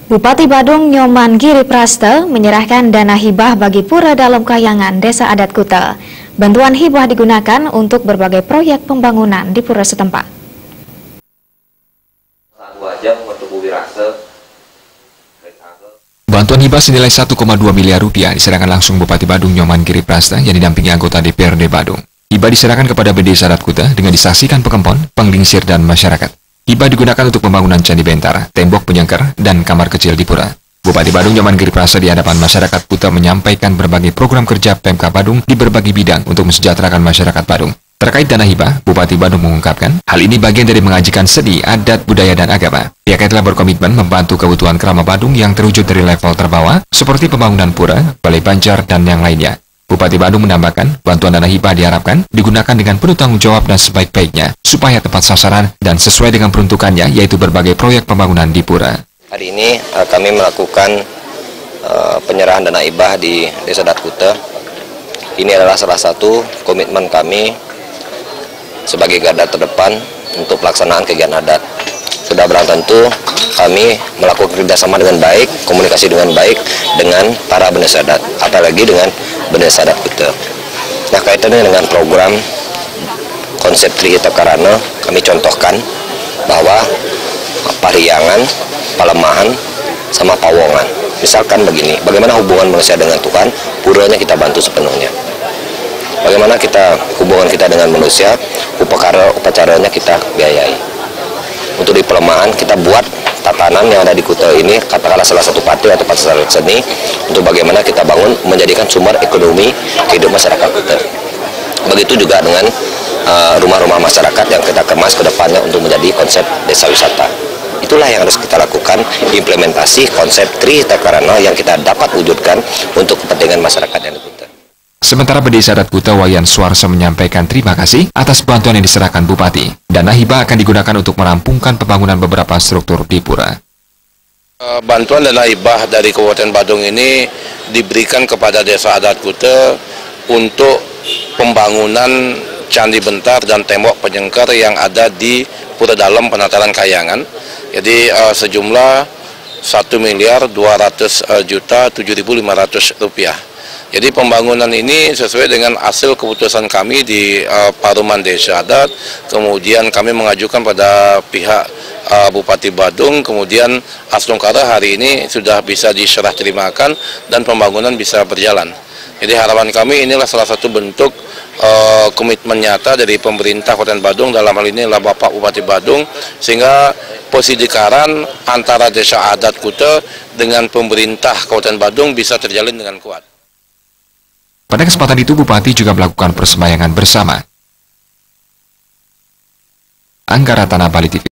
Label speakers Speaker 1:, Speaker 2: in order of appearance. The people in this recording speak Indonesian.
Speaker 1: Bupati Badung Nyoman Giri Praste menyerahkan dana hibah bagi Pura Dalam Kahyangan Desa Adat Kuta. Bantuan hibah digunakan untuk berbagai proyek pembangunan di pura setempat.
Speaker 2: Bantuan hibah senilai 1,2 miliar rupiah diserahkan langsung Bupati Badung Nyoman Giri Praste yang didampingi anggota DPRD Badung. Hibah diserahkan kepada Desa Adat Kuta dengan disaksikan pekempon, penglingsir, dan masyarakat. Hibah digunakan untuk pembangunan Candi Bentar, tembok penyangkar, dan kamar kecil di pura. Bupati Badung Nyoman Giri Praste di hadapan masyarakat Kuta menyampaikan berbagai program kerja Pemkab Badung di berbagai bidang untuk mensejahterakan masyarakat Badung. Terkait dana hibah, Bupati Badung mengungkapkan, hal ini bagian dari mengajikan seni, adat, budaya, dan agama. Pihaknya telah berkomitmen membantu kebutuhan kerama Badung yang terwujud dari level terbawah, seperti pembangunan pura, balai banjar, dan yang lainnya. Bupati Badung menambahkan, bantuan dana hibah diharapkan digunakan dengan penuh tanggung jawab dan sebaik-baiknya, supaya tepat sasaran dan sesuai dengan peruntukannya, yaitu berbagai proyek pembangunan di pura.
Speaker 3: Hari ini kami melakukan penyerahan dana hibah di Desa Adat Kuta. Ini adalah salah satu komitmen kami sebagai garda terdepan untuk pelaksanaan kegiatan adat. Sudah barang tentu kami melakukan kerjasama dengan baik, komunikasi dengan baik dengan para Bendesa Adat, apalagi dengan Bendesa Adat Kuta. Nah, kaitannya dengan program konsep Trihita Karana, kami contohkan bahwa pariangan, palemahan, sama pawongan. Misalkan begini, bagaimana hubungan manusia dengan Tuhan, puranya kita bantu sepenuhnya. Bagaimana hubungan kita dengan manusia, upacaranya kita biayai. Untuk di pelemahan kita buat tatanan yang ada di Kuta ini, katakanlah salah satu patung atau pasar seni, untuk bagaimana kita bangun menjadikan sumber ekonomi kehidupan masyarakat Kuta. Begitu juga dengan rumah-rumah masyarakat yang kita kemas ke depannya untuk menjadi konsep desa wisata. Itulah yang harus kita lakukan, implementasi konsep Trihita Karana yang kita dapat wujudkan untuk kepentingan masyarakat yang di Kuta.
Speaker 2: Sementara Desa Adat Kuta Wayan Suarso menyampaikan terima kasih atas bantuan yang diserahkan Bupati. Dana hibah akan digunakan untuk merampungkan pembangunan beberapa struktur di pura.
Speaker 4: Bantuan dana hibah dari Kabupaten Badung ini diberikan kepada Desa Adat Kuta untuk pembangunan Candi Bentar dan tembok penyengkar yang ada di Pura Dalam Penataran Kahyangan. Jadi sejumlah 1.200.7.500 rupiah. Jadi pembangunan ini sesuai dengan hasil keputusan kami di Paruman Desa Adat, kemudian kami mengajukan pada pihak Bupati Badung, kemudian Aslongkara hari ini sudah bisa diserah terimakan dan pembangunan bisa berjalan. Jadi harapan kami inilah salah satu bentuk komitmen nyata dari pemerintah Kabupaten Badung, dalam hal ini adalah Bapak Bupati Badung, sehingga posisikaran antara Desa Adat Kuta dengan pemerintah Kabupaten Badung bisa terjalin dengan kuat.
Speaker 2: Pada kesempatan itu, Bupati juga melakukan persembahyangan bersama. Anggara Tanah Bali TV.